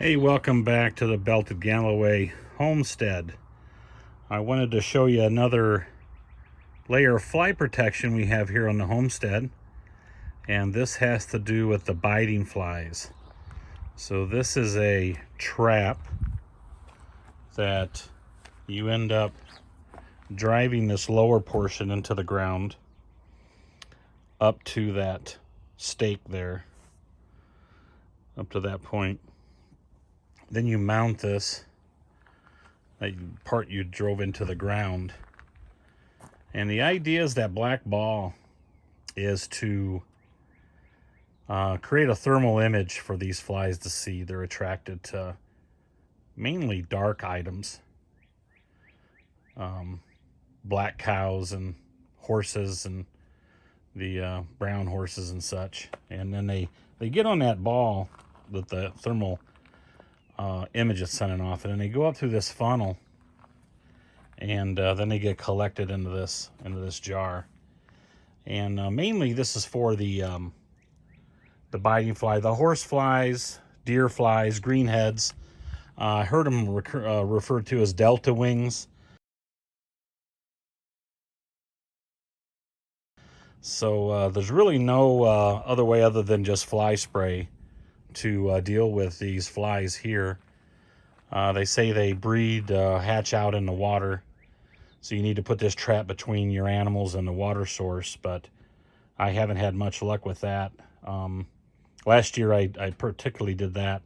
Hey, welcome back to the Belted Galloway Homestead. I wanted to show you another layer of fly protection we have here on the homestead, and this has to do with the biting flies. So this is a trap that you end up driving this lower portion into the ground up to that stake there, up to that point. Then you mount this, that part you drove into the ground. And the idea is that black ball is to create a thermal image for these flies to see. They're attracted to mainly dark items, black cows and horses and the brown horses and such. And then they get on that ball with the thermal image is sending off, and then they go up through this funnel, and then they get collected into this jar. And mainly this is for the biting fly, the horse flies, deer flies, greenheads. I heard them referred to as delta wings. So there's really no other way other than just fly spray to deal with these flies here. They say they breed, hatch out in the water, so you need to put this trap between your animals and the water source, but I haven't had much luck with that. Last year I particularly did that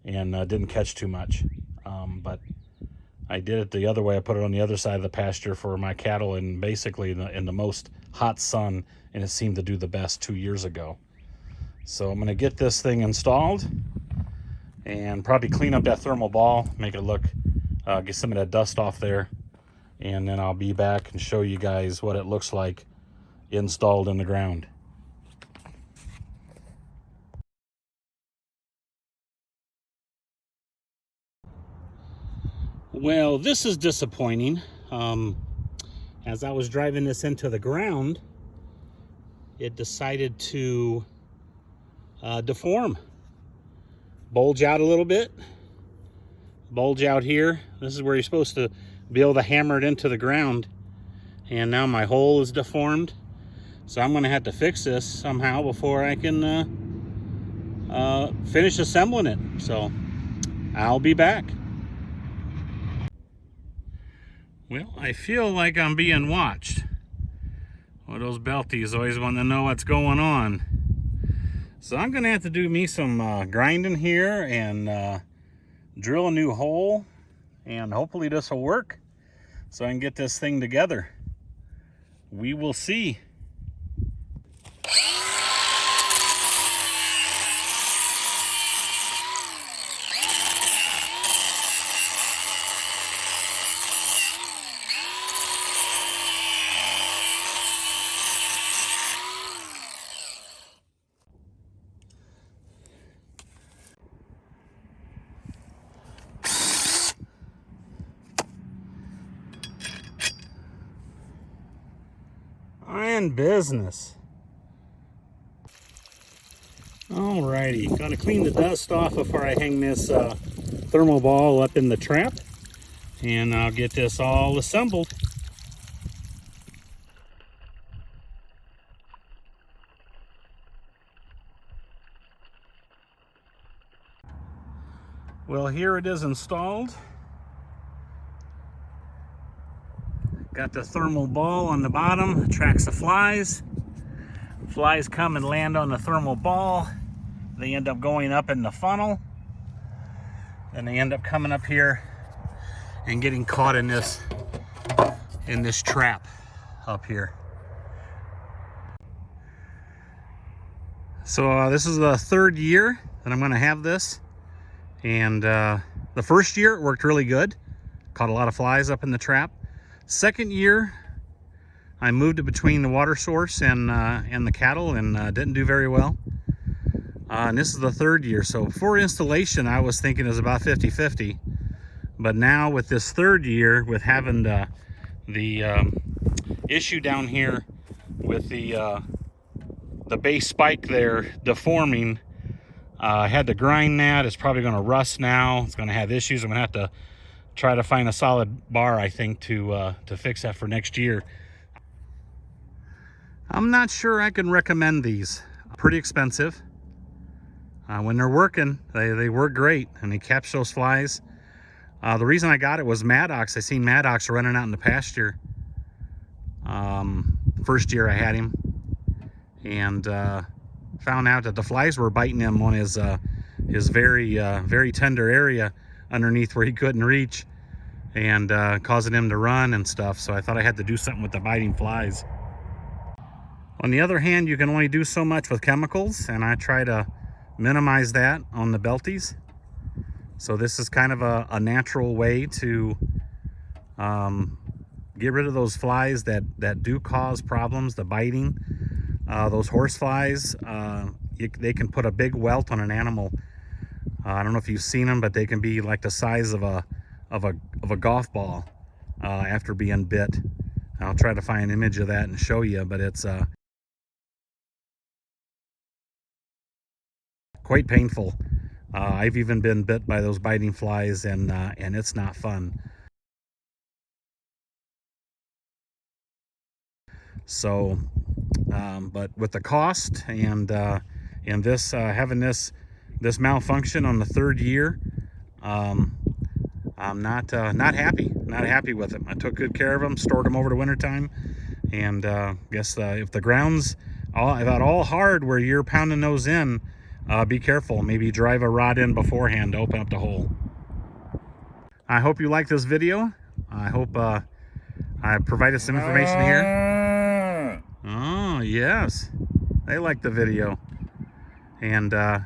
and didn't catch too much, but I did it the other way. I put it on the other side of the pasture for my cattle, and basically in the most hot sun, and it seemed to do the best 2 years ago. So I'm going to get this thing installed and probably clean up that thermal ball, make it look, get some of that dust off there, and then I'll be back and show you guys what it looks like installed in the ground. Well, this is disappointing. As I was driving this into the ground, it decided to deform, bulge out a little bit, bulge out here. This is where you're supposed to be able to hammer it into the ground, and now my hole is deformed. So I'm going to have to fix this somehow before I can finish assembling it. So I'll be back. Well, I feel like I'm being watched. Well, those Belties always want to know what's going on. So I'm going to have to do me some grinding here and drill a new hole, and hopefully this will work so I can get this thing together. We will see. In business. Alrighty, gotta clean the dust off before I hang this thermal ball up in the trap, and I'll get this all assembled. Well, here it is installed. Got the thermal ball on the bottom, attracts the flies. Flies come and land on the thermal ball. They end up going up in the funnel. Then they end up coming up here and getting caught in this trap up here. So this is the third year that I'm going to have this. And the first year it worked really good. Caught a lot of flies up in the trap. Second year, I moved it between the water source and the cattle, and didn't do very well. And this is the third year. So for installation, I was thinking it was about 50-50. But now with this third year, with having the issue down here with the base spike there deforming, I had to grind that. It's probably going to rust now. It's going to have issues. I'm going to have to try to find a solid bar, I think, to fix that for next year. I'm not sure I can recommend these. Pretty expensive. When they're working, they work great, and they catch those flies. The reason I got it was Maddox. I seen Maddox running out in the pasture. First year I had him, and found out that the flies were biting him on his very tender area underneath where he couldn't reach, and causing him to run and stuff. So I thought I had to do something with the biting flies. On the other hand, you can only do so much with chemicals, and I try to minimize that on the Belties. So this is kind of a natural way to get rid of those flies that do cause problems, the biting. Those horse flies, they can put a big welt on an animal. I don't know if you've seen them, but they can be like the size of a golf ball after being bit. I'll try to find an image of that and show you, but it's quite painful. I've even been bit by those biting flies, and it's not fun. So, but with the cost and this having this malfunction on the third year, I'm not happy. Not happy with them. I took good care of them, stored them over the winter time, and guess if the ground's about all hard where you're pounding those in, be careful. Maybe drive a rod in beforehand to open up the hole. I hope you like this video. I hope I provided some information here. Oh yes, they like the video. And on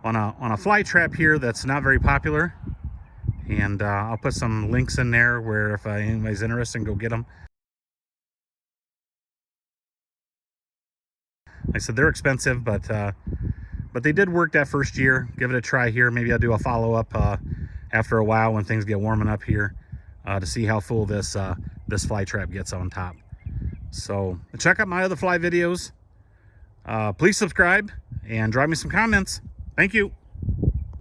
a fly trap here that's not very popular, and I'll put some links in there where if anybody's interested, go get them. Like I said, they're expensive, but they did work that first year. Give it a try here. Maybe I'll do a follow-up after a while when things get warming up here to see how full this fly trap gets on top. So check out my other fly videos. Please subscribe and drop me some comments. Thank you.